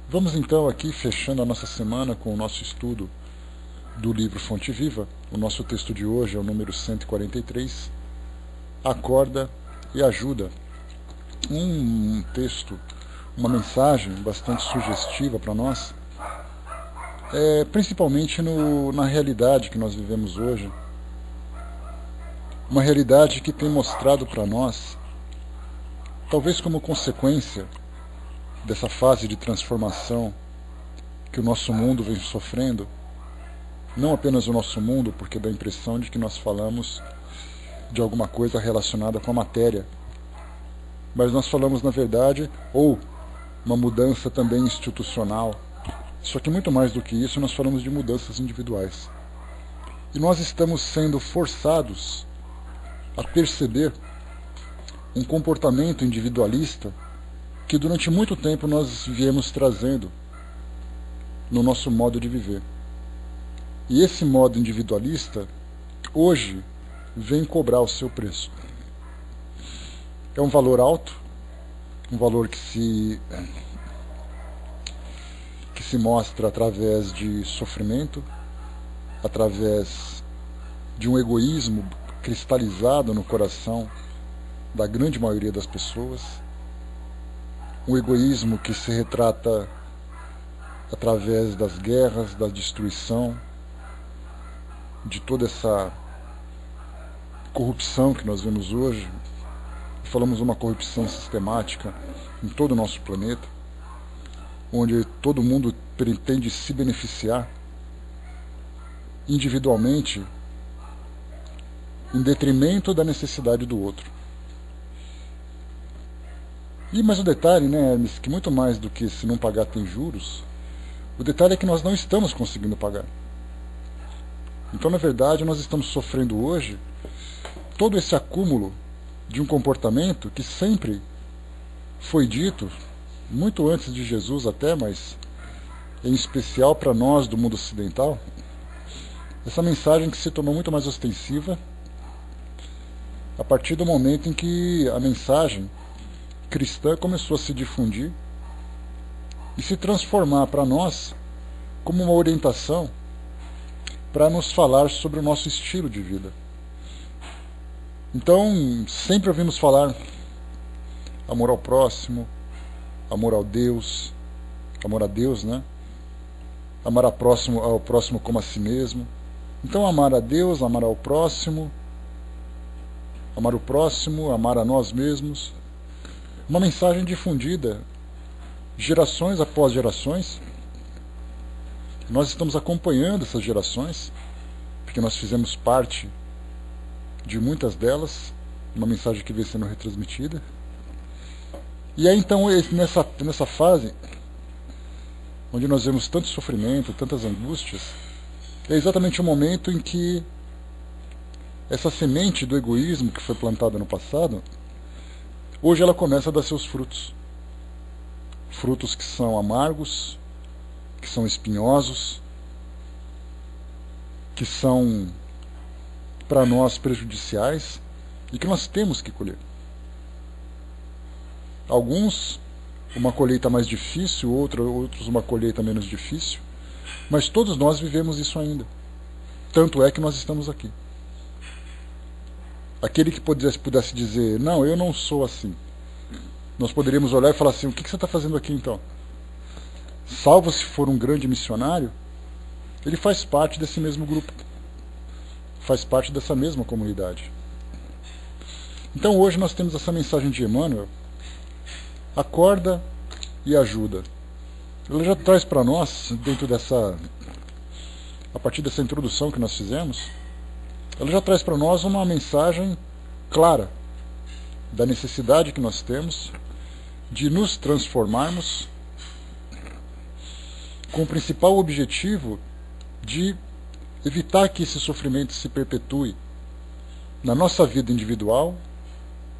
Vamos então aqui fechando a nossa semana com o nosso estudo do livro Fonte Viva. O nosso texto de hoje é o número 143, Acorda e Ajuda. Um texto, uma mensagem bastante sugestiva para nós, principalmente na realidade que nós vivemos hoje. Uma realidade que tem mostrado para nós, talvez como consequência dessa fase de transformação que o nosso mundo vem sofrendo, não apenas o nosso mundo, porque dá a impressão de que nós falamos de alguma coisa relacionada com a matéria, mas nós falamos, na verdade, ou uma mudança também institucional. Só que muito mais do que isso, nós falamos de mudanças individuais. E nós estamos sendo forçados a perceber um comportamento individualista que durante muito tempo nós viemos trazendo no nosso modo de viver. E esse modo individualista, hoje, vem cobrar o seu preço. É um valor alto, um valor que se mostra através de sofrimento, através de um egoísmo cristalizado no coração da grande maioria das pessoas, um egoísmo que se retrata através das guerras, da destruição, de toda essa corrupção que nós vemos hoje. Falamos uma corrupção sistemática em todo o nosso planeta, onde todo mundo pretende se beneficiar individualmente em detrimento da necessidade do outro. Mas o detalhe, Hermes, que muito mais do que se não pagar tem juros, o detalhe é que nós não estamos conseguindo pagar. Então, na verdade, nós estamos sofrendo hoje todo esse acúmulo de um comportamento que sempre foi dito, muito antes de Jesus até, mas em especial para nós do mundo ocidental, essa mensagem que se tornou muito mais ostensiva a partir do momento em que a mensagem cristã começou a se difundir e se transformar para nós como uma orientação para nos falar sobre o nosso estilo de vida. Então, sempre ouvimos falar amor ao próximo, amor ao Deus, amor a Deus, Amar ao próximo como a si mesmo. Então, amar a Deus, amar ao próximo, amar o próximo, amar a nós mesmos. Uma mensagem difundida gerações após gerações. Nós estamos acompanhando essas gerações, porque nós fizemos parte de muitas delas, uma mensagem que vem sendo retransmitida. E aí então, nessa fase, onde nós vemos tanto sofrimento, tantas angústias, é exatamente o momento em que essa semente do egoísmo que foi plantada no passado, hoje ela começa a dar seus frutos. Frutos que são amargos, que são espinhosos, que são para nós prejudiciais e que nós temos que colher. Alguns, uma colheita mais difícil, outros uma colheita menos difícil, mas todos nós vivemos isso ainda. Tanto é que nós estamos aqui. Aquele que pudesse dizer, não, eu não sou assim, nós poderíamos olhar e falar assim, o que você está fazendo aqui então? Salvo se for um grande missionário, ele faz parte desse mesmo grupo, faz parte dessa mesma comunidade. Então hoje nós temos essa mensagem de Emmanuel, acorda e ajuda. Ela já traz para nós, a partir dessa introdução que nós fizemos, ela já traz para nós uma mensagem clara da necessidade que nós temos de nos transformarmos com o principal objetivo de evitar que esse sofrimento se perpetue na nossa vida individual,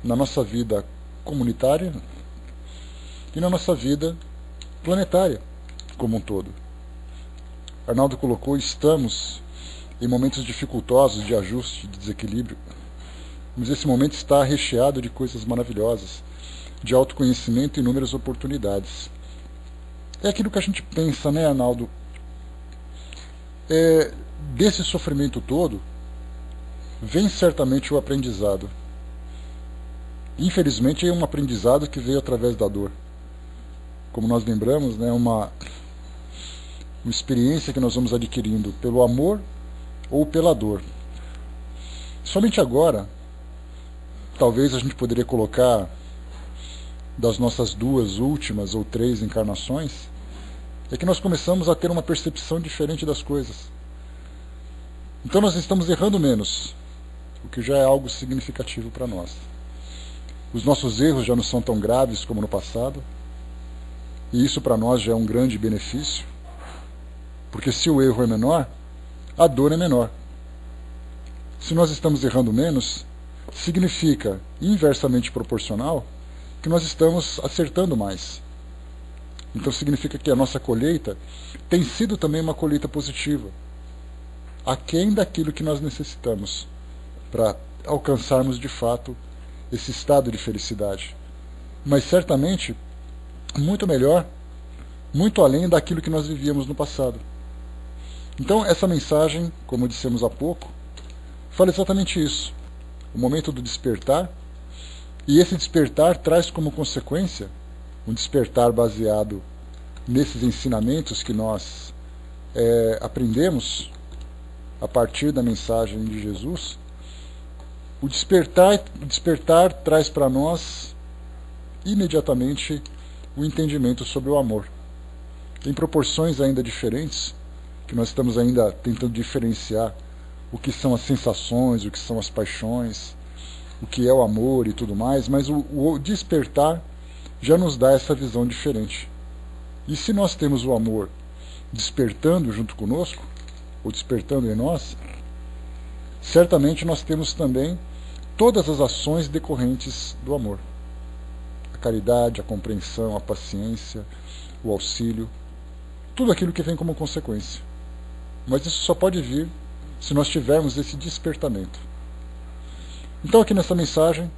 na nossa vida comunitária e na nossa vida planetária como um todo. Arnaldo colocou, estamos em momentos dificultosos de ajuste, de desequilíbrio, mas esse momento está recheado de coisas maravilhosas, de autoconhecimento e inúmeras oportunidades. É aquilo que a gente pensa, né, Arnaldo? Desse sofrimento todo, vem certamente o aprendizado. Infelizmente é um aprendizado que veio através da dor. Como nós lembramos, né, uma experiência que nós vamos adquirindo pelo amor ou pela dor. Somente agora, talvez a gente poderia colocar das nossas 2 últimas ou 3 encarnações, é que nós começamos a ter uma percepção diferente das coisas. Então nós estamos errando menos, o que já é algo significativo para nós. Os nossos erros já não são tão graves como no passado, e isso para nós já é um grande benefício, porque se o erro é menor, a dor é menor. Se nós estamos errando menos, significa, inversamente proporcional, que nós estamos acertando mais. Então significa que a nossa colheita tem sido também uma colheita positiva, aquém daquilo que nós necessitamos para alcançarmos de fato esse estado de felicidade. Mas certamente muito melhor, muito além daquilo que nós vivíamos no passado. Então essa mensagem, como dissemos há pouco, fala exatamente isso. O momento do despertar, e esse despertar traz como consequência um despertar baseado nesses ensinamentos que nós aprendemos a partir da mensagem de Jesus. O despertar traz para nós imediatamente o entendimento sobre o amor, em proporções ainda diferentes, que nós estamos ainda tentando diferenciar o que são as sensações, o que são as paixões, o que é o amor e tudo mais, mas o despertar já nos dá essa visão diferente. E se nós temos o amor despertando junto conosco, ou despertando em nós, certamente nós temos também todas as ações decorrentes do amor. A caridade, a compreensão, a paciência, o auxílio, tudo aquilo que vem como consequência. Mas isso só pode vir se nós tivermos esse despertamento. Então aqui nessa mensagem,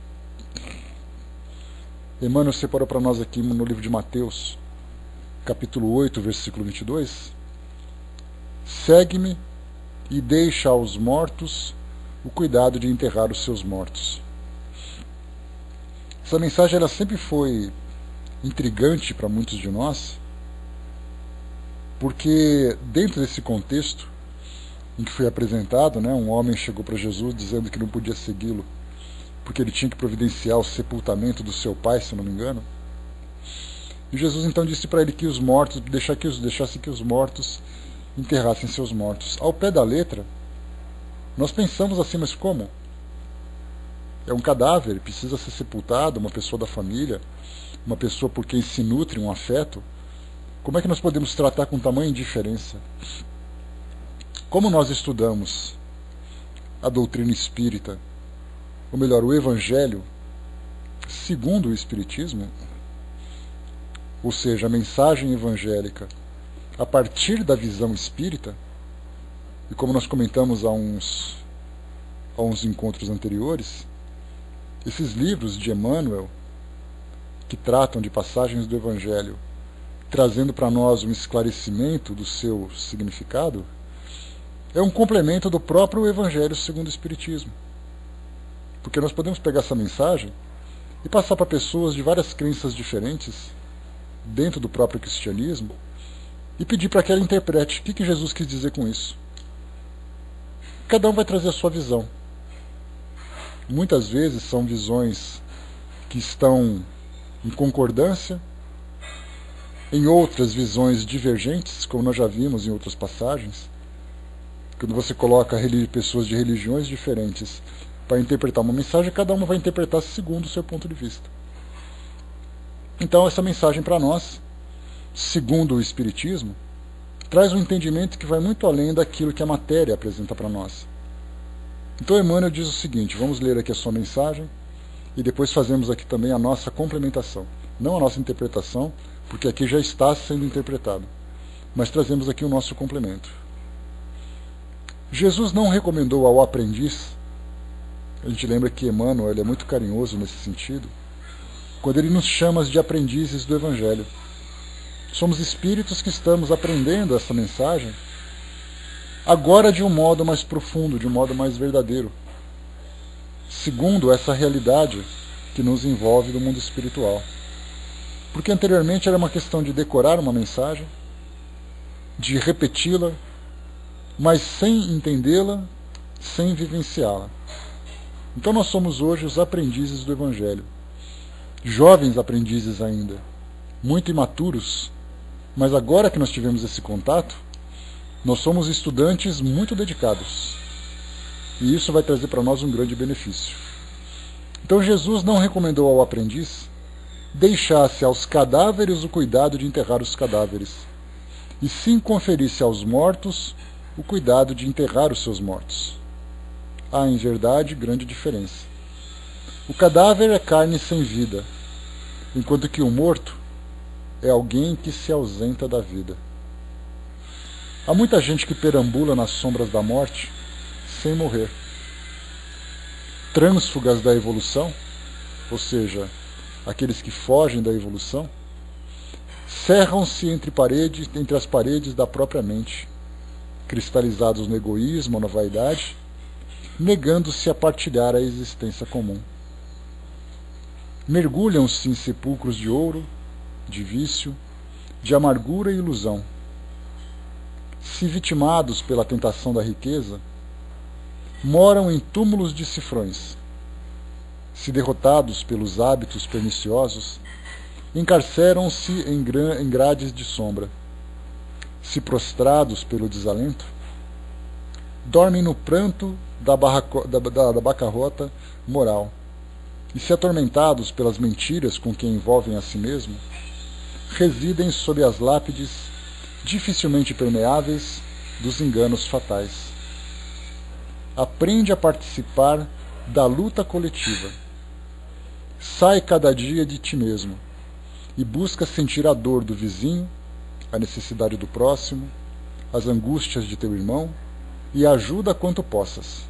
Emmanuel separou para nós aqui no livro de Mateus, capítulo 8, versículo 22, segue-me e deixa aos mortos o cuidado de enterrar os seus mortos. Essa mensagem ela sempre foi intrigante para muitos de nós, porque dentro desse contexto em que foi apresentado, né, um homem chegou para Jesus dizendo que não podia segui-lo porque ele tinha que providenciar o sepultamento do seu pai, se não me engano. E Jesus então disse para ele que os mortos, deixasse que os mortos enterrassem seus mortos. Ao pé da letra, nós pensamos assim, mas como? É um cadáver, ele precisa ser sepultado, uma pessoa da família, uma pessoa por quem se nutre um afeto. Como é que nós podemos tratar com tamanha indiferença? Como nós estudamos a doutrina espírita, ou melhor, o Evangelho, segundo o Espiritismo, ou seja, a mensagem evangélica, a partir da visão espírita, e como nós comentamos há uns encontros anteriores, esses livros de Emmanuel, que tratam de passagens do Evangelho, trazendo para nós um esclarecimento do seu significado, é um complemento do próprio Evangelho segundo o Espiritismo. Porque nós podemos pegar essa mensagem e passar para pessoas de várias crenças diferentes, dentro do próprio cristianismo, e pedir para que ela interprete o que Jesus quis dizer com isso. Cada um vai trazer a sua visão. Muitas vezes são visões que estão em concordância, em outras visões divergentes, como nós já vimos em outras passagens. Quando você coloca pessoas de religiões diferentes para interpretar uma mensagem, cada uma vai interpretar segundo o seu ponto de vista. Então essa mensagem para nós, segundo o Espiritismo, traz um entendimento que vai muito além daquilo que a matéria apresenta para nós. Então Emmanuel diz o seguinte, vamos ler aqui a sua mensagem e depois fazemos aqui também a nossa complementação. Não a nossa interpretação, porque aqui já está sendo interpretado, mas trazemos aqui o nosso complemento. Jesus não recomendou ao aprendiz, a gente lembra que Emmanuel ele é muito carinhoso nesse sentido, quando ele nos chama de aprendizes do Evangelho. Somos espíritos que estamos aprendendo essa mensagem agora de um modo mais profundo, de um modo mais verdadeiro, segundo essa realidade que nos envolve do mundo espiritual. Porque anteriormente era uma questão de decorar uma mensagem, de repeti-la, mas sem entendê-la, sem vivenciá-la. Então nós somos hoje os aprendizes do Evangelho, jovens aprendizes ainda, muito imaturos, mas agora que nós tivemos esse contato, nós somos estudantes muito dedicados. E isso vai trazer para nós um grande benefício. Então Jesus não recomendou ao aprendiz deixasse aos cadáveres o cuidado de enterrar os cadáveres, e sim conferisse aos mortos o cuidado de enterrar os seus mortos. Há, em verdade, grande diferença. O cadáver é carne sem vida, enquanto que o morto é alguém que se ausenta da vida. Há muita gente que perambula nas sombras da morte sem morrer. Trânsfugas da evolução, ou seja, aqueles que fogem da evolução, cerram-se entre as paredes da própria mente, cristalizados no egoísmo ou na vaidade, negando-se a partilhar a existência comum. Mergulham-se em sepulcros de ouro, de vício, de amargura e ilusão. Se vitimados pela tentação da riqueza, moram em túmulos de cifrões. Se derrotados pelos hábitos perniciosos, encarceram-se em grades de sombra. Se prostrados pelo desalento, dormem no pranto da bancarrota moral. E se atormentados pelas mentiras com que envolvem a si mesmo, residem sob as lápides dificilmente permeáveis dos enganos fatais. Aprende a participar da luta coletiva. Sai cada dia de ti mesmo e busca sentir a dor do vizinho, a necessidade do próximo, as angústias de teu irmão e ajuda quanto possas.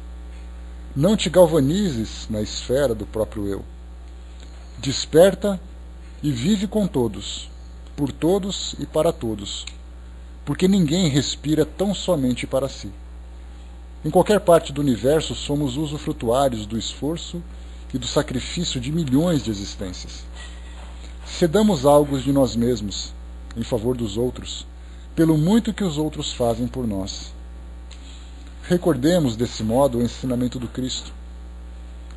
Não te galvanizes na esfera do próprio eu. Desperta e vive com todos, por todos e para todos, porque ninguém respira tão somente para si. Em qualquer parte do universo somos usufrutuários do esforço e do sacrifício de milhões de existências. Cedamos algo de nós mesmos em favor dos outros, pelo muito que os outros fazem por nós. Recordemos desse modo o ensinamento do Cristo.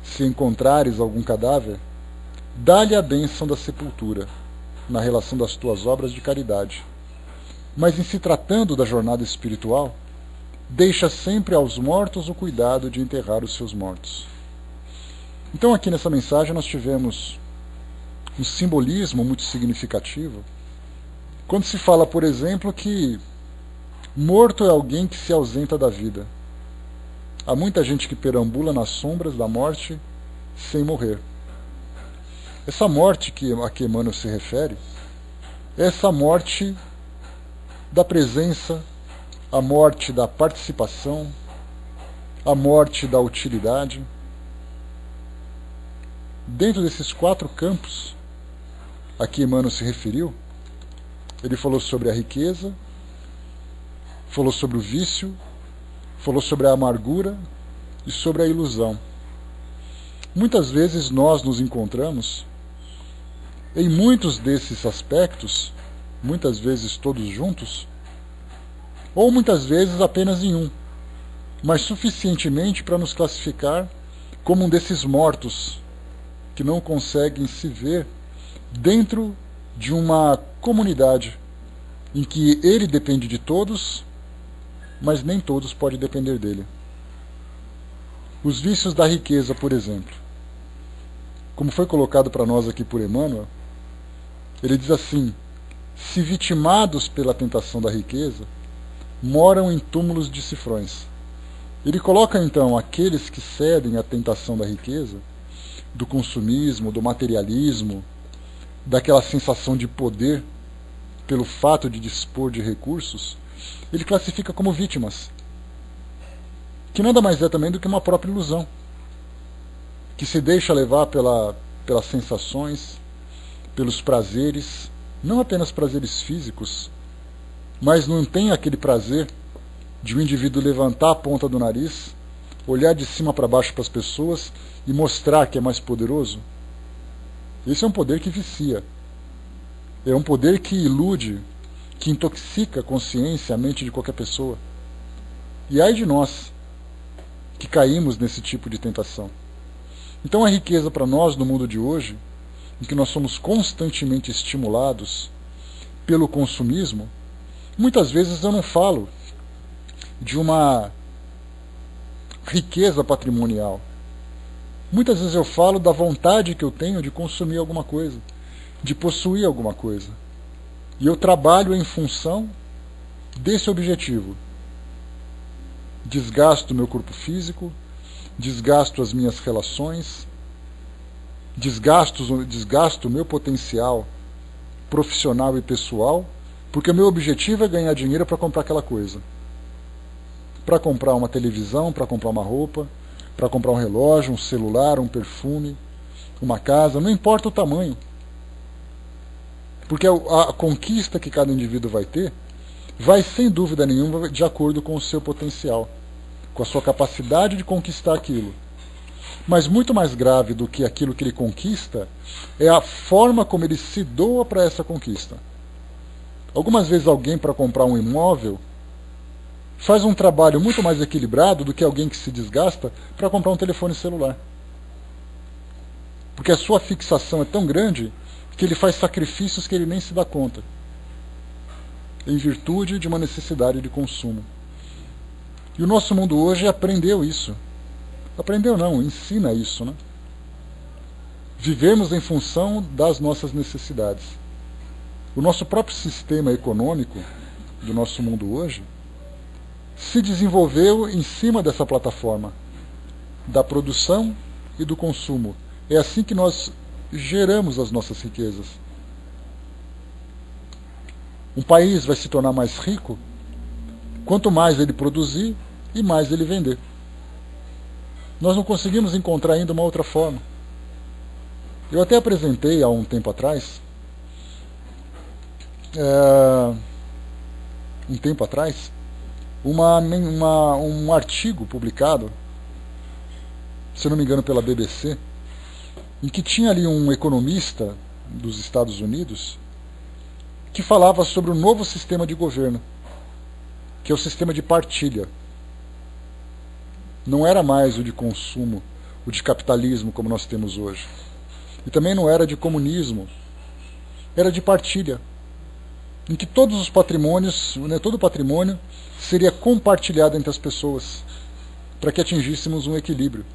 Se encontrares algum cadáver, dá-lhe a bênção da sepultura, na relação das tuas obras de caridade. Mas em se tratando da jornada espiritual, deixa sempre aos mortos o cuidado de enterrar os seus mortos. Então aqui nessa mensagem nós tivemos um simbolismo muito significativo, quando se fala, por exemplo, que morto é alguém que se ausenta da vida. Há muita gente que perambula nas sombras da morte sem morrer. Essa morte a que Emmanuel se refere é essa morte da presença, a morte da participação, a morte da utilidade. Dentro desses 4 campos a que Emmanuel se referiu, ele falou sobre a riqueza, falou sobre o vício, falou sobre a amargura e sobre a ilusão. Muitas vezes nós nos encontramos em muitos desses aspectos, muitas vezes todos juntos, ou muitas vezes apenas em um, mas suficientemente para nos classificar como um desses mortos que não conseguem se ver dentro de uma comunidade em que ele depende de todos, mas nem todos podem depender dele. Os vícios da riqueza, por exemplo, como foi colocado para nós aqui por Emmanuel, ele diz assim: se vitimados pela tentação da riqueza, moram em túmulos de cifrões. Ele coloca então aqueles que cedem à tentação da riqueza, do consumismo, do materialismo, daquela sensação de poder pelo fato de dispor de recursos, ele classifica como vítimas, que nada mais é também do que uma própria ilusão, que se deixa levar pelas sensações, pelos prazeres, não apenas prazeres físicos, mas não tem aquele prazer de um indivíduo levantar a ponta do nariz, olhar de cima para baixo para as pessoas e mostrar que é mais poderoso? Esse é um poder que vicia. É um poder que ilude, que intoxica a consciência, a mente de qualquer pessoa. E ai de nós, que caímos nesse tipo de tentação. Então a riqueza para nós no mundo de hoje, em que nós somos constantemente estimulados pelo consumismo, muitas vezes eu não falo de uma riqueza patrimonial. Muitas vezes eu falo da vontade que eu tenho de consumir alguma coisa, de possuir alguma coisa. E eu trabalho em função desse objetivo. Desgasto o meu corpo físico, desgasto as minhas relações, desgasto o meu potencial profissional e pessoal, porque o meu objetivo é ganhar dinheiro para comprar aquela coisa. Para comprar uma televisão, para comprar uma roupa, para comprar um relógio, um celular, um perfume, uma casa, não importa o tamanho. Porque a conquista que cada indivíduo vai ter vai, sem dúvida nenhuma, de acordo com o seu potencial, com a sua capacidade de conquistar aquilo. Mas muito mais grave do que aquilo que ele conquista é a forma como ele se doa para essa conquista. Algumas vezes alguém, para comprar um imóvel, faz um trabalho muito mais equilibrado do que alguém que se desgasta para comprar um telefone celular. Porque a sua fixação é tão grande que ele faz sacrifícios que ele nem se dá conta, em virtude de uma necessidade de consumo. E o nosso mundo hoje aprendeu isso. Aprendeu não, ensina isso, né? Vivemos em função das nossas necessidades. O nosso próprio sistema econômico do nosso mundo hoje se desenvolveu em cima dessa plataforma da produção e do consumo. É assim que nós geramos as nossas riquezas. Um país vai se tornar mais rico quanto mais ele produzir e mais ele vender. Nós não conseguimos encontrar ainda uma outra forma. Eu até apresentei há um tempo atrás, um artigo publicado, se não me engano pela BBC, em que tinha ali um economista dos Estados Unidos que falava sobre o novo sistema de governo, que é o sistema de partilha. Não era mais o de consumo, o de capitalismo como nós temos hoje. E também não era de comunismo, era de partilha, em que todos os patrimônios, todo o patrimônio seria compartilhado entre as pessoas, para que atingíssemos um equilíbrio.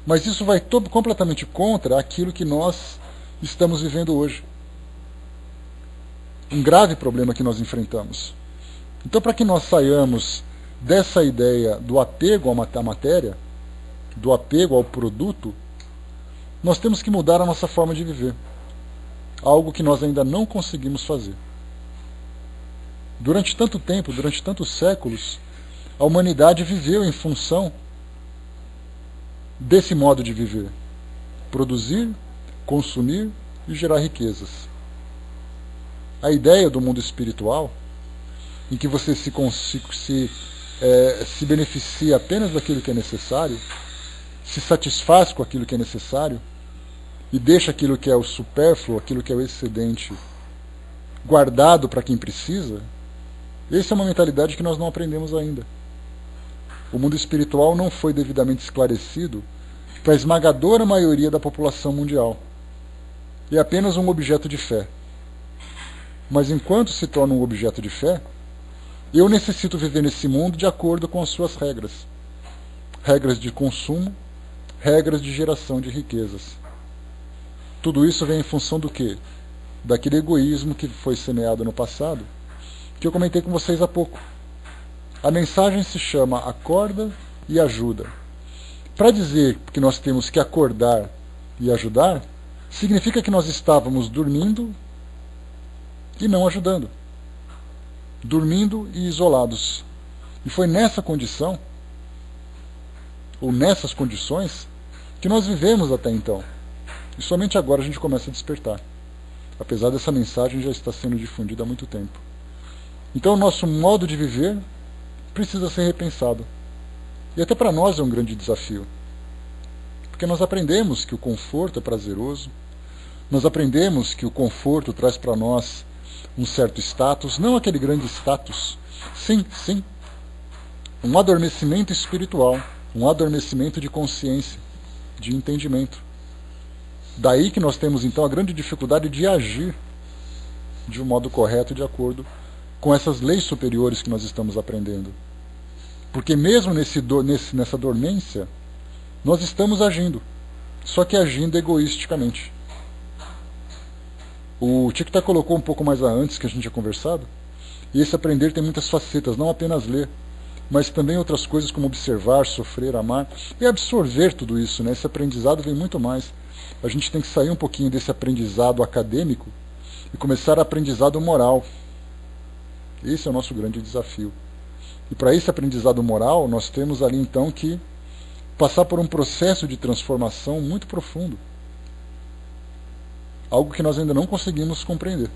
Mas isso vai completamente contra aquilo que nós estamos vivendo hoje. Um grave problema que nós enfrentamos. Então, para que nós saiamos dessa ideia do apego à matéria, do apego ao produto, nós temos que mudar a nossa forma de viver. Algo que nós ainda não conseguimos fazer. Durante tanto tempo, durante tantos séculos, a humanidade viveu em função desse modo de viver. Produzir, consumir e gerar riquezas. A ideia do mundo espiritual, em que você se beneficia apenas daquilo que é necessário, se satisfaz com aquilo que é necessário e deixa aquilo que é o supérfluo, aquilo que é o excedente, guardado para quem precisa, essa é uma mentalidade que nós não aprendemos ainda. O mundo espiritual não foi devidamente esclarecido para a esmagadora maioria da população mundial. É apenas um objeto de fé. Mas enquanto se torna um objeto de fé, eu necessito viver nesse mundo de acordo com as suas regras. Regras de consumo, regras de geração de riquezas. Tudo isso vem em função do quê? Daquele egoísmo que foi semeado no passado, que eu comentei com vocês há pouco. A mensagem se chama Acorda e Ajuda. Para dizer que nós temos que acordar e ajudar, significa que nós estávamos dormindo e não ajudando. Dormindo e isolados. E foi nessa condição, ou nessas condições, que nós vivemos até então. E somente agora a gente começa a despertar. apesar dessa mensagem já estar sendo difundida há muito tempo. Então o nosso modo de viver precisa ser repensado. E até para nós é um grande desafio. Porque nós aprendemos que o conforto é prazeroso, nós aprendemos que o conforto traz para nós um certo status, não aquele grande status, sim, um adormecimento espiritual, um adormecimento de consciência, de entendimento. Daí que nós temos então a grande dificuldade de agir de um modo correto, de acordo com essas leis superiores que nós estamos aprendendo. Porque mesmo nessa dormência, nós estamos agindo, só que agindo egoisticamente. O Chiquita colocou um pouco mais antes que a gente tinha conversado, e esse aprender tem muitas facetas, não apenas ler, mas também outras coisas como observar, sofrer, amar e absorver tudo isso, né? Esse aprendizado vem muito mais. A gente tem que sair um pouquinho desse aprendizado acadêmico e começar a aprendizado moral. Esse é o nosso grande desafio. E para esse aprendizado moral, nós temos ali então que passar por um processo de transformação muito profundo. Algo que nós ainda não conseguimos compreender.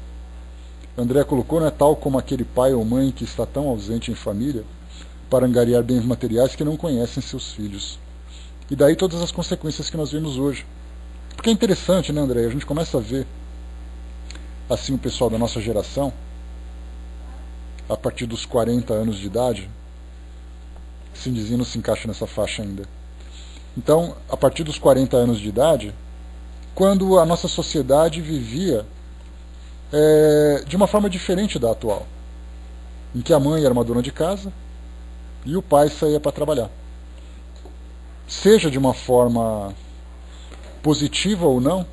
André colocou, né, tal como aquele pai ou mãe que está tão ausente em família para angariar bens materiais que não conhecem seus filhos. E daí todas as consequências que nós vemos hoje. Porque é interessante, né, André? A gente começa a ver assim o pessoal da nossa geração, a partir dos 40 anos de idade, Cindizinho não se encaixa nessa faixa ainda. Então, a partir dos 40 anos de idade, quando a nossa sociedade vivia de uma forma diferente da atual, em que a mãe era uma dona de casa e o pai saía para trabalhar. Seja de uma forma positiva ou não,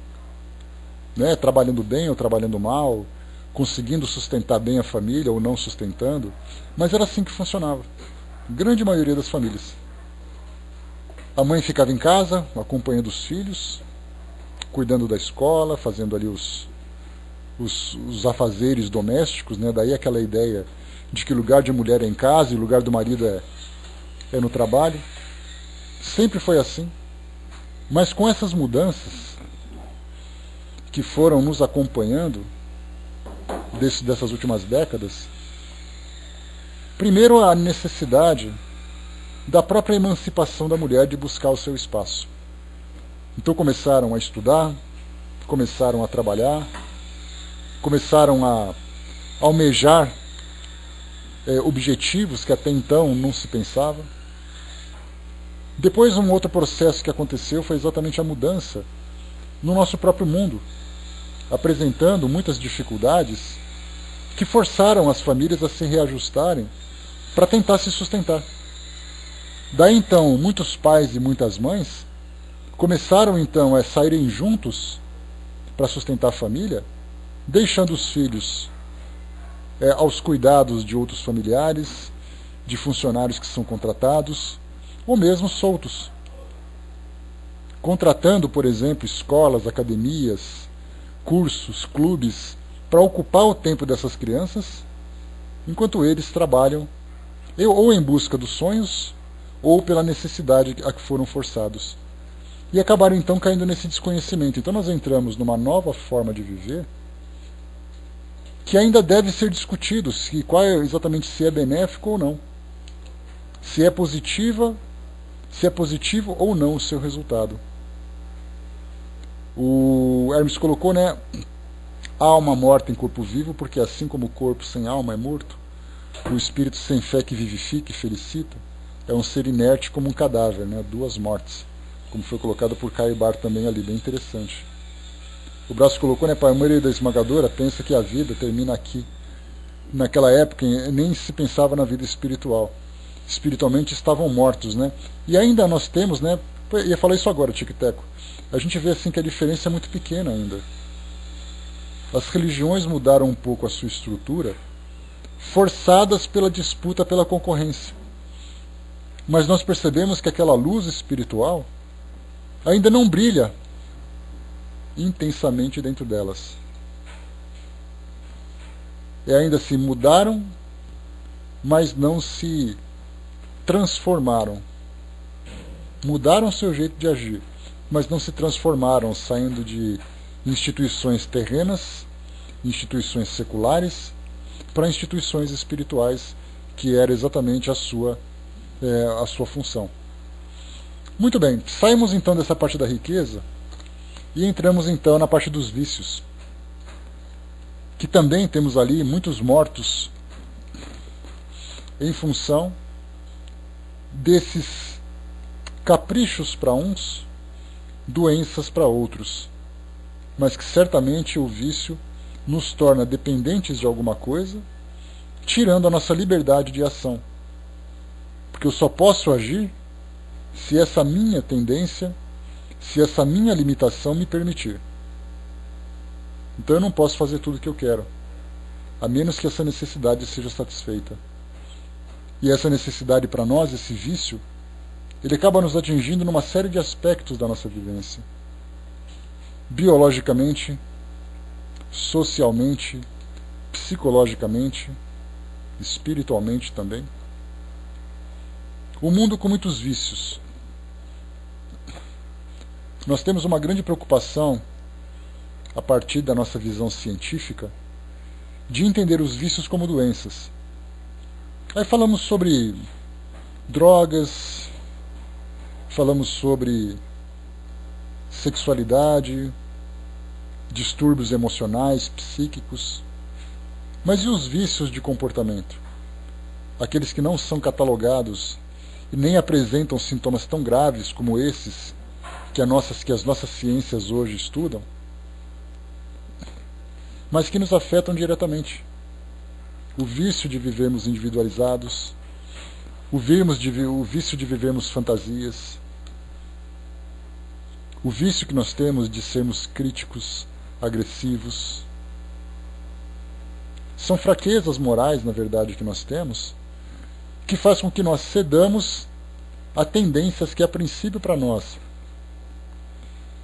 né, trabalhando bem ou trabalhando mal, conseguindo sustentar bem a família ou não sustentando, mas era assim que funcionava. Grande maioria das famílias. A mãe ficava em casa, acompanhando os filhos, cuidando da escola, fazendo ali os afazeres domésticos, né? Daí aquela ideia de que lugar de mulher é em casa e lugar do marido é no trabalho. Sempre foi assim. Mas com essas mudanças que foram nos acompanhando dessas últimas décadas, primeiro a necessidade da própria emancipação da mulher de buscar o seu espaço. Então começaram a estudar, começaram a trabalhar, começaram a almejar objetivos que até então não se pensava. Depois um outro processo que aconteceu foi exatamente a mudança no nosso próprio mundo, apresentando muitas dificuldades que forçaram as famílias a se reajustarem para tentar se sustentar. Daí então, muitos pais e muitas mães começaram então a saírem juntos para sustentar a família, deixando os filhos aos cuidados de outros familiares, de funcionários que são contratados, ou mesmo soltos. Contratando, por exemplo, escolas, academias, cursos, clubes, para ocupar o tempo dessas crianças, enquanto eles trabalham ou em busca dos sonhos, ou pela necessidade a que foram forçados. E acabaram então caindo nesse desconhecimento. Então nós entramos numa nova forma de viver que ainda deve ser discutido qual é exatamente se é benéfico ou não. Se é positivo ou não o seu resultado. O Hermes colocou, né, alma morta em corpo vivo, porque assim como o corpo sem alma é morto, o espírito sem fé que vivifica e felicita é um ser inerte como um cadáver, né, duas mortes, como foi colocado por Caio Bar também ali, bem interessante. O Braço colocou, né, a maioria da esmagadora pensa que a vida termina aqui. Naquela época nem se pensava na vida espiritual. Espiritualmente estavam mortos, né? E ainda nós temos, né, ia falar isso agora, Tico-Teco, a gente vê assim que a diferença é muito pequena ainda. As religiões mudaram um pouco a sua estrutura, forçadas pela disputa, pela concorrência. Mas nós percebemos que aquela luz espiritual ainda não brilha intensamente dentro delas. E ainda se mudaram, mas não se transformaram. Mudaram seu jeito de agir, mas não se transformaram, saindo de instituições terrenas instituições seculares para instituições espirituais, que era exatamente a sua função. Muito bem, saímos então dessa parte da riqueza e entramos então na parte dos vícios, que também temos ali muitos mortos em função desses caprichos para uns, doenças para outros, mas que certamente o vício nos torna dependentes de alguma coisa, tirando a nossa liberdade de ação. Porque eu só posso agir se essa minha tendência, se essa minha limitação me permitir. Então eu não posso fazer tudo o que eu quero, a menos que essa necessidade seja satisfeita. E essa necessidade para nós, esse vício, ele acaba nos atingindo numa série de aspectos da nossa vivência. Biologicamente, socialmente, psicologicamente, espiritualmente também. O mundo com muitos vícios. Nós temos uma grande preocupação, a partir da nossa visão científica, de entender os vícios como doenças. Aí falamos sobre drogas, falamos sobre sexualidade, distúrbios emocionais, psíquicos. Mas e os vícios de comportamento? Aqueles que não são catalogados e nem apresentam sintomas tão graves como esses que as nossas ciências hoje estudam, mas que nos afetam diretamente. O vício de vivermos individualizados, o vício de vivermos fantasias, o vício que nós temos de sermos críticos, agressivos. São fraquezas morais, na verdade, que nós temos, que faz com que nós cedamos a tendências que, a princípio, para nós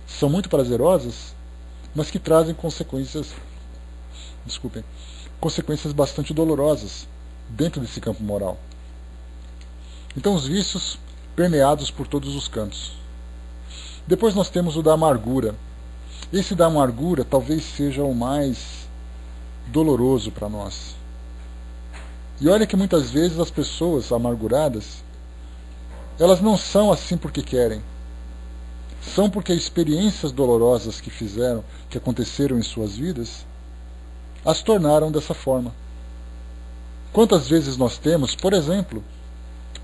são muito prazerosas, mas que trazem consequências bastante dolorosas dentro desse campo moral. Então os vícios permeados por todos os cantos. Depois nós temos o da amargura. Esse da amargura talvez seja o mais doloroso para nós. E olha que muitas vezes as pessoas amarguradas, elas não são assim porque querem. São porque experiências dolorosas que aconteceram em suas vidas, as tornaram dessa forma. Quantas vezes nós temos, por exemplo,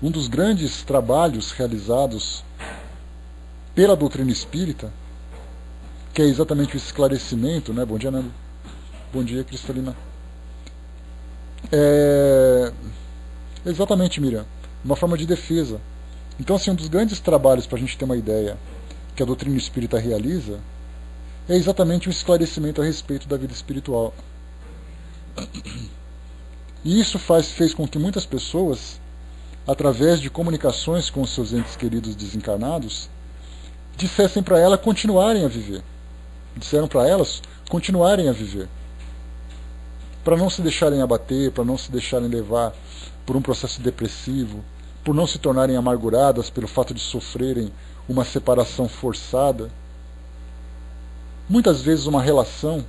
um dos grandes trabalhos realizados pela doutrina espírita, que é exatamente o esclarecimento, né? Bom dia, Nando. Bom dia, Cristalina. Exatamente, Miriam. Uma forma de defesa. Então, assim, um dos grandes trabalhos, para a gente ter uma ideia, que a doutrina espírita realiza, é exatamente o esclarecimento a respeito da vida espiritual. E isso fez com que muitas pessoas, através de comunicações com os seus entes queridos desencarnados, dissessem para ela continuarem a viver. Disseram para elas continuarem a viver. Para não se deixarem abater, para não se deixarem levar por um processo depressivo, por não se tornarem amarguradas pelo fato de sofrerem uma separação forçada. Muitas vezes uma relação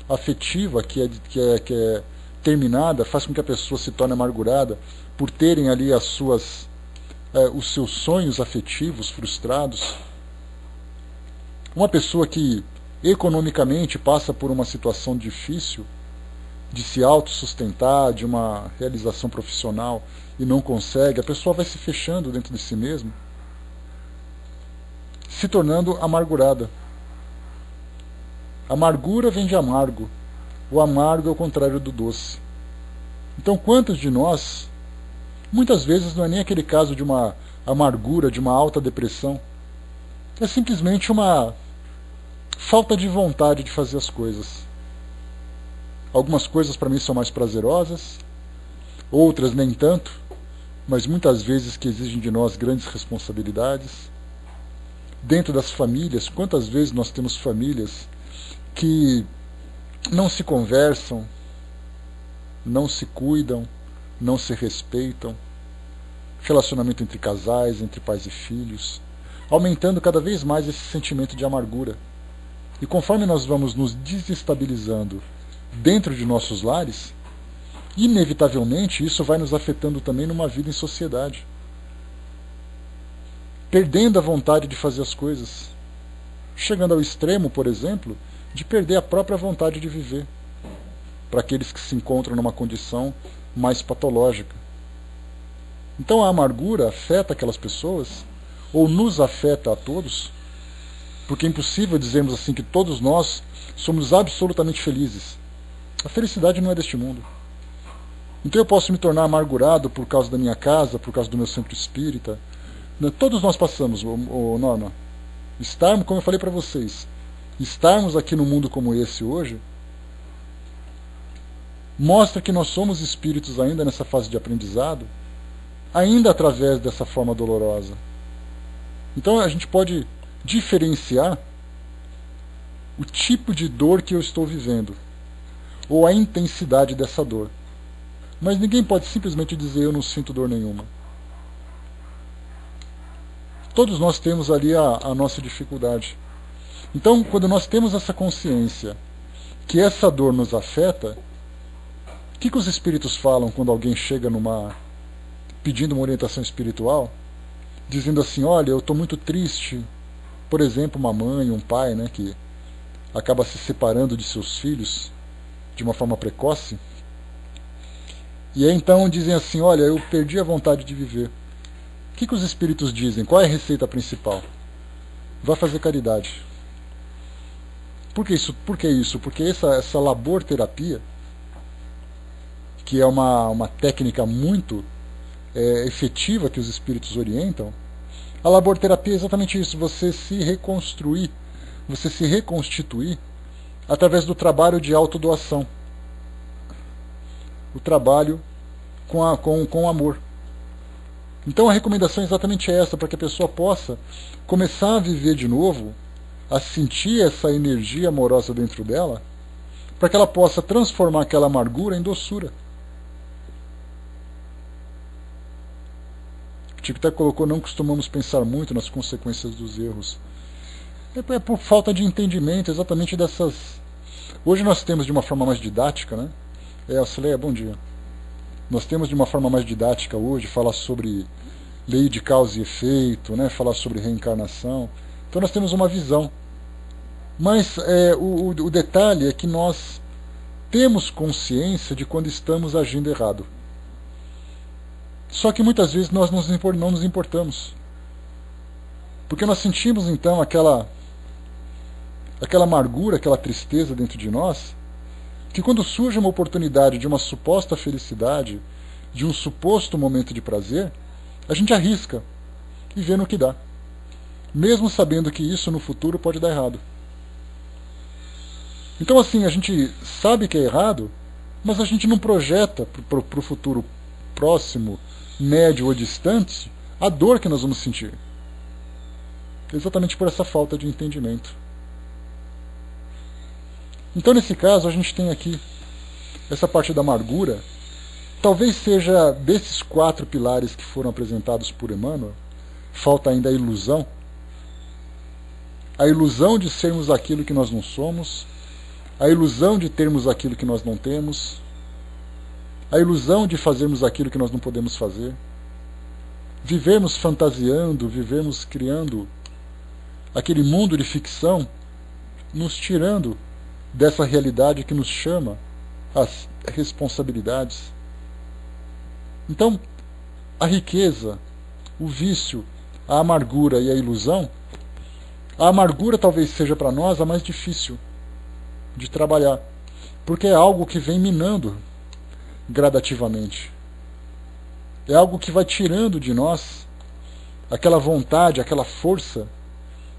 afetiva que é terminada faz com que a pessoa se torne amargurada por terem ali os seus sonhos afetivos frustrados. Uma pessoa que economicamente passa por uma situação difícil de se autossustentar, de uma realização profissional e não consegue, a pessoa vai se fechando dentro de si mesma, se tornando amargurada. Amargura vem de amargo. O amargo é o contrário do doce. Então, quantos de nós, muitas vezes não é nem aquele caso de uma amargura, de uma alta depressão, é simplesmente uma falta de vontade de fazer as coisas. Algumas coisas para mim são mais prazerosas, outras nem tanto, mas muitas vezes que exigem de nós grandes responsabilidades. Dentro das famílias, quantas vezes nós temos famílias que não se conversam, não se cuidam, não se respeitam, relacionamento entre casais, entre pais e filhos, aumentando cada vez mais esse sentimento de amargura. E conforme nós vamos nos desestabilizando dentro de nossos lares, inevitavelmente isso vai nos afetando também numa vida em sociedade. Perdendo a vontade de fazer as coisas. Chegando ao extremo, por exemplo, de perder a própria vontade de viver. Para aqueles que se encontram numa condição mais patológica. Então a amargura afeta aquelas pessoas, ou nos afeta a todos, porque é impossível dizermos assim que todos nós somos absolutamente felizes. A felicidade não é deste mundo. Então eu posso me tornar amargurado por causa da minha casa, por causa do meu centro espírita. Todos nós passamos, Norma. Estarmos, como eu falei para vocês, estarmos aqui no mundo como esse hoje, mostra que nós somos espíritos ainda nessa fase de aprendizado, ainda através dessa forma dolorosa. Então a gente pode diferenciar o tipo de dor que eu estou vivendo, ou a intensidade dessa dor. Mas ninguém pode simplesmente dizer eu não sinto dor nenhuma. Todos nós temos ali a nossa dificuldade. Então, quando nós temos essa consciência que essa dor nos afeta, o que os espíritos falam quando alguém chega pedindo uma orientação espiritual, dizendo assim, olha, eu estou muito triste, por exemplo, uma mãe, um pai, né, que acaba se separando de seus filhos de uma forma precoce, e aí então dizem assim, olha, eu perdi a vontade de viver. O que os espíritos dizem? Qual é a receita principal? Vai fazer caridade. Por que isso? Porque essa laborterapia, que é uma técnica muito efetiva que os espíritos orientam, a laborterapia é exatamente isso, você se reconstruir, você se reconstituir através do trabalho de autodoação. O trabalho com amor. Então a recomendação é exatamente essa, para que a pessoa possa começar a viver de novo, a sentir essa energia amorosa dentro dela, para que ela possa transformar aquela amargura em doçura. O Chico até colocou, não costumamos pensar muito nas consequências dos erros. É por falta de entendimento exatamente dessas... Hoje nós temos de uma forma mais didática, né? Cileia, bom dia. Nós temos de uma forma mais didática hoje falar sobre lei de causa e efeito, né? Falar sobre reencarnação. Então nós temos uma visão. Mas o detalhe é que nós temos consciência de quando estamos agindo errado. Só que muitas vezes nós não nos importamos. Porque nós sentimos então aquela amargura, aquela tristeza dentro de nós, que quando surge uma oportunidade de uma suposta felicidade, de um suposto momento de prazer, a gente arrisca e vê no que dá. Mesmo sabendo que isso no futuro pode dar errado. Então assim, a gente sabe que é errado, mas a gente não projeta para o futuro próximo, médio ou distante, a dor que nós vamos sentir. Exatamente por essa falta de entendimento. Então nesse caso a gente tem aqui essa parte da amargura, talvez seja desses 4 pilares que foram apresentados por Emmanuel, falta ainda a ilusão de sermos aquilo que nós não somos, a ilusão de termos aquilo que nós não temos, a ilusão de fazermos aquilo que nós não podemos fazer, vivermos fantasiando, vivermos criando aquele mundo de ficção, nos tirando dessa realidade que nos chama às responsabilidades. Então, a riqueza, o vício, a amargura e a ilusão, a amargura talvez seja para nós a mais difícil de trabalhar, porque é algo que vem minando gradativamente. É algo que vai tirando de nós aquela vontade, aquela força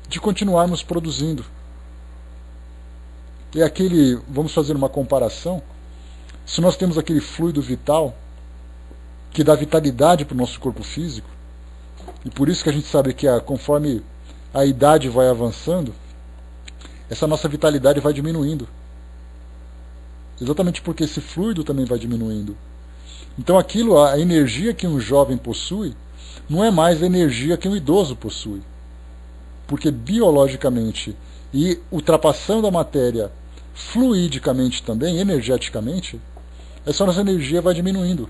de continuarmos produzindo. É aquele, vamos fazer uma comparação, se nós temos aquele fluido vital que dá vitalidade para o nosso corpo físico, e por isso que a gente sabe que conforme a idade vai avançando, essa nossa vitalidade vai diminuindo. Exatamente porque esse fluido também vai diminuindo. Então a energia que um jovem possui, não é mais a energia que um idoso possui. Porque biologicamente, e ultrapassando a matéria fluidicamente também, energeticamente, essa nossa energia vai diminuindo.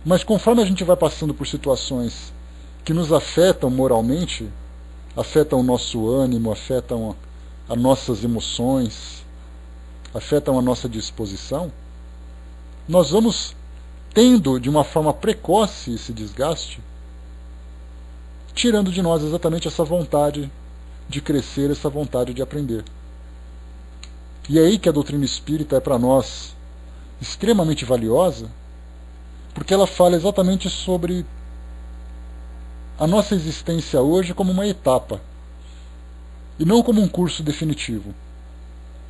Mas conforme a gente vai passando por situações que nos afetam moralmente, afetam o nosso ânimo, afetam as nossas emoções, afetam a nossa disposição, nós vamos tendo de uma forma precoce esse desgaste, tirando de nós exatamente essa vontade de crescer, essa vontade de aprender. E é aí que a doutrina espírita é para nós extremamente valiosa, porque ela fala exatamente sobre a nossa existência hoje como uma etapa, e não como um curso definitivo.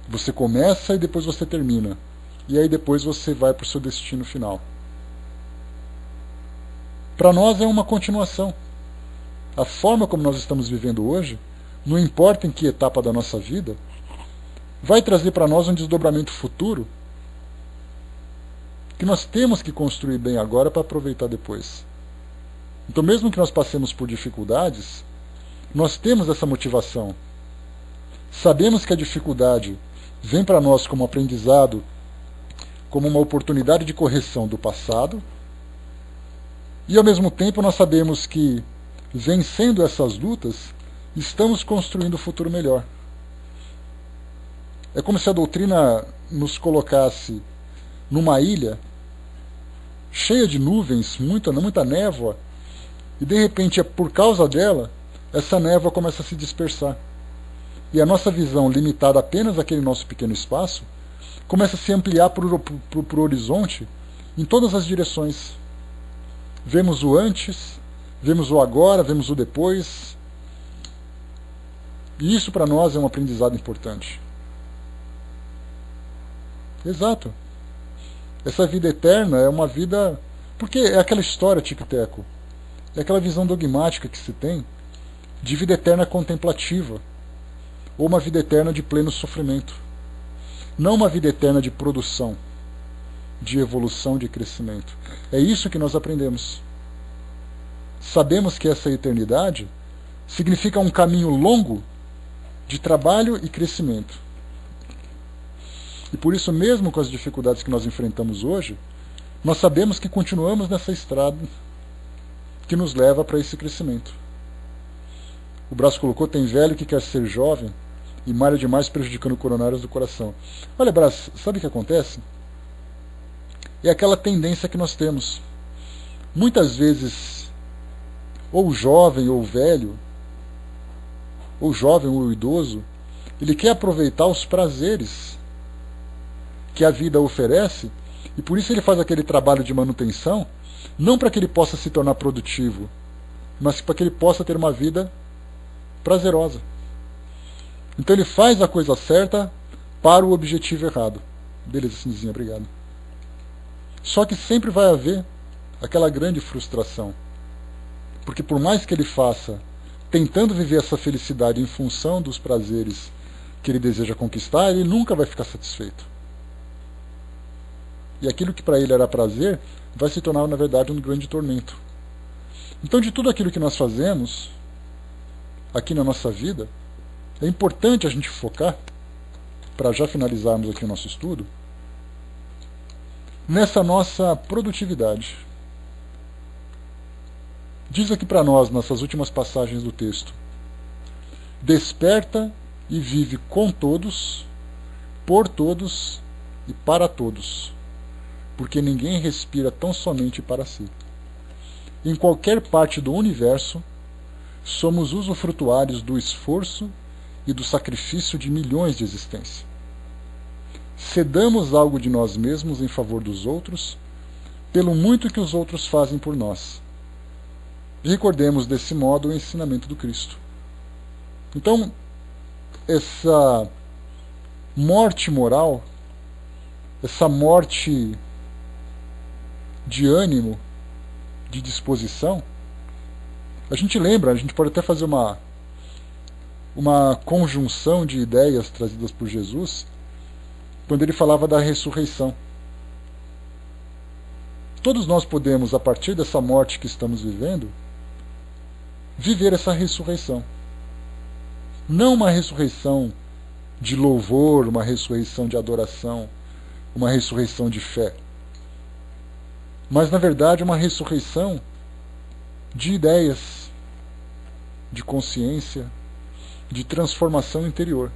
Você começa e depois você termina, e aí depois você vai para o seu destino final. Para nós é uma continuação. A forma como nós estamos vivendo hoje, não importa em que etapa da nossa vida, vai trazer para nós um desdobramento futuro que nós temos que construir bem agora para aproveitar depois. Então, mesmo que nós passemos por dificuldades, nós temos essa motivação. Sabemos que a dificuldade vem para nós como aprendizado, como uma oportunidade de correção do passado, e ao mesmo tempo nós sabemos que, vencendo essas lutas, estamos construindo um futuro melhor. É como se a doutrina nos colocasse numa ilha cheia de nuvens, muita névoa, e de repente, por causa dela, essa névoa começa a se dispersar. E a nossa visão, limitada apenas àquele nosso pequeno espaço, começa a se ampliar para o horizonte em todas as direções. Vemos o antes, vemos o agora, vemos o depois. E isso para nós é um aprendizado importante. Exato. Essa vida eterna é uma vida... Porque é aquela história, Tico-Teco, é aquela visão dogmática que se tem de vida eterna contemplativa, ou uma vida eterna de pleno sofrimento. Não uma vida eterna de produção, de evolução, de crescimento. É isso que nós aprendemos. Sabemos que essa eternidade significa um caminho longo de trabalho e crescimento. E por isso, mesmo com as dificuldades que nós enfrentamos hoje, nós sabemos que continuamos nessa estrada que nos leva para esse crescimento. O Brás colocou, tem velho que quer ser jovem e malha demais prejudicando coronários do coração. Olha, Brás, sabe o que acontece? É aquela tendência que nós temos. Muitas vezes, ou jovem ou velho, ou jovem ou idoso, ele quer aproveitar os prazeres que a vida oferece, e por isso ele faz aquele trabalho de manutenção, não para que ele possa se tornar produtivo, mas para que ele possa ter uma vida prazerosa. Então ele faz a coisa certa para o objetivo errado. Beleza, Cinzinha, obrigado. Só que sempre vai haver aquela grande frustração. Porque por mais que ele faça, tentando viver essa felicidade em função dos prazeres que ele deseja conquistar, ele nunca vai ficar satisfeito. E aquilo que para ele era prazer, vai se tornar, na verdade, um grande tormento. Então, de tudo aquilo que nós fazemos aqui na nossa vida, é importante a gente focar, para já finalizarmos aqui o nosso estudo, nessa nossa produtividade. Diz aqui para nós, nessas últimas passagens do texto: desperta e vive com todos, por todos e para todos, porque ninguém respira tão somente para si. Em qualquer parte do universo, somos usufrutuários do esforço e do sacrifício de milhões de existências. Cedamos algo de nós mesmos em favor dos outros, pelo muito que os outros fazem por nós. E recordemos desse modo o ensinamento do Cristo. Então, essa morte moral, essa morte de ânimo, de disposição, a gente lembra, a gente pode até fazer uma conjunção de ideias trazidas por Jesus, quando ele falava da ressurreição. Todos nós podemos, a partir dessa morte que estamos vivendo, viver essa ressurreição. Não uma ressurreição de louvor, uma ressurreição de adoração, uma ressurreição de fé. Mas, na verdade, uma ressurreição de ideias, de consciência, de transformação interior.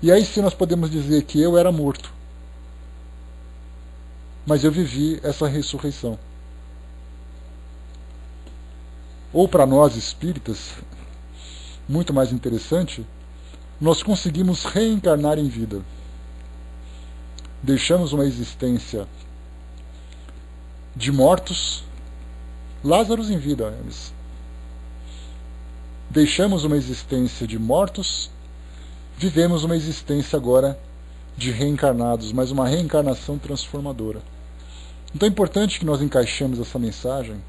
E aí sim nós podemos dizer que eu era morto, mas eu vivi essa ressurreição. Ou para nós espíritas, muito mais interessante, nós conseguimos reencarnar em vida. Deixamos uma existência de mortos, Lázaro em vida, Hermes. Deixamos uma existência de mortos, vivemos uma existência agora de reencarnados, mas uma reencarnação transformadora. Então é importante que nós encaixemos essa mensagem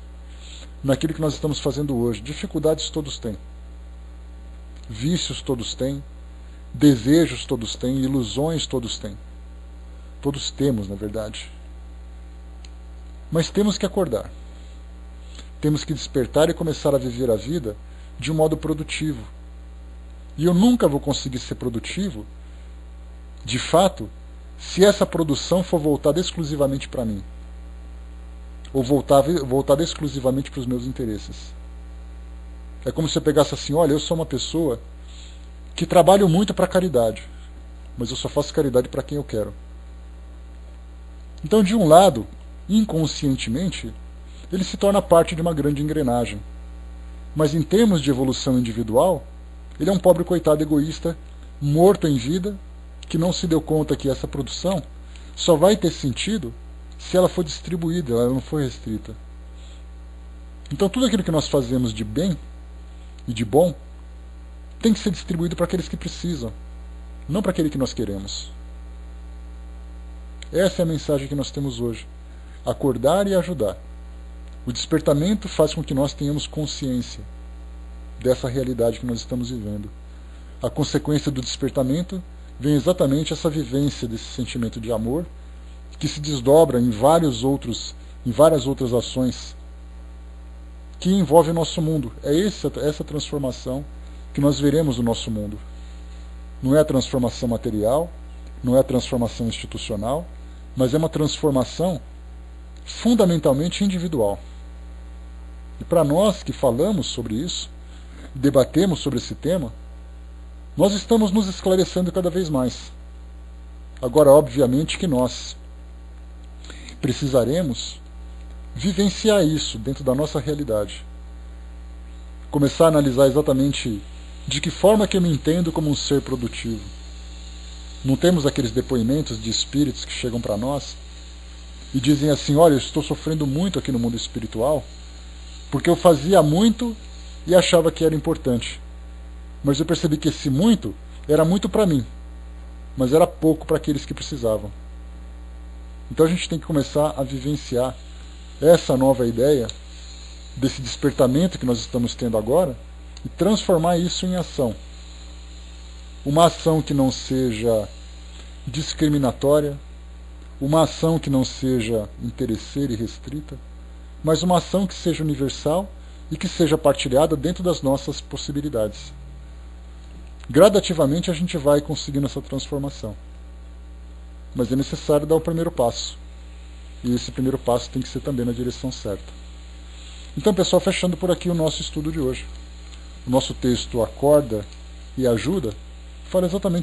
naquilo que nós estamos fazendo hoje. Dificuldades todos têm, vícios todos têm, desejos todos têm, ilusões todos têm. Todos temos, na verdade. Mas temos que acordar. Temos que despertar e começar a viver a vida de um modo produtivo. E eu nunca vou conseguir ser produtivo, de fato, se essa produção for voltada exclusivamente para mim. Ou voltada exclusivamente para os meus interesses. É como se eu pegasse assim, olha, eu sou uma pessoa que trabalho muito para a caridade, mas eu só faço caridade para quem eu quero. Então, de um lado, inconscientemente, ele se torna parte de uma grande engrenagem. Mas em termos de evolução individual, ele é um pobre coitado egoísta, morto em vida, que não se deu conta que essa produção só vai ter sentido se ela for distribuída, ela não for restrita. Então tudo aquilo que nós fazemos de bem e de bom tem que ser distribuído para aqueles que precisam, não para aquele que nós queremos. Essa é a mensagem que nós temos hoje. Acordar e ajudar. O despertamento faz com que nós tenhamos consciência dessa realidade que nós estamos vivendo. A consequência do despertamento vem exatamente essa vivência desse sentimento de amor, que se desdobra em várias outras ações que envolvem o nosso mundo. É essa transformação que nós veremos no nosso mundo. Não é a transformação material, não é a transformação institucional, mas é uma transformação fundamentalmente individual. E para nós que falamos sobre isso, debatemos sobre esse tema, nós estamos nos esclarecendo cada vez mais. Agora, obviamente que nós precisaremos vivenciar isso dentro da nossa realidade. Começar a analisar exatamente de que forma que eu me entendo como um ser produtivo. Não temos aqueles depoimentos de espíritos que chegam para nós e dizem assim, olha, eu estou sofrendo muito aqui no mundo espiritual porque eu fazia muito e achava que era importante. Mas eu percebi que esse muito era muito para mim, mas era pouco para aqueles que precisavam. Então a gente tem que começar a vivenciar essa nova ideia desse despertamento que nós estamos tendo agora e transformar isso em ação. Uma ação que não seja discriminatória, uma ação que não seja interesseira e restrita, mas uma ação que seja universal e que seja partilhada dentro das nossas possibilidades. Gradativamente a gente vai conseguindo essa transformação. Mas é necessário dar o primeiro passo. E esse primeiro passo tem que ser também na direção certa. Então, pessoal, fechando por aqui o nosso estudo de hoje. O nosso texto Acorda e Ajuda fala exatamente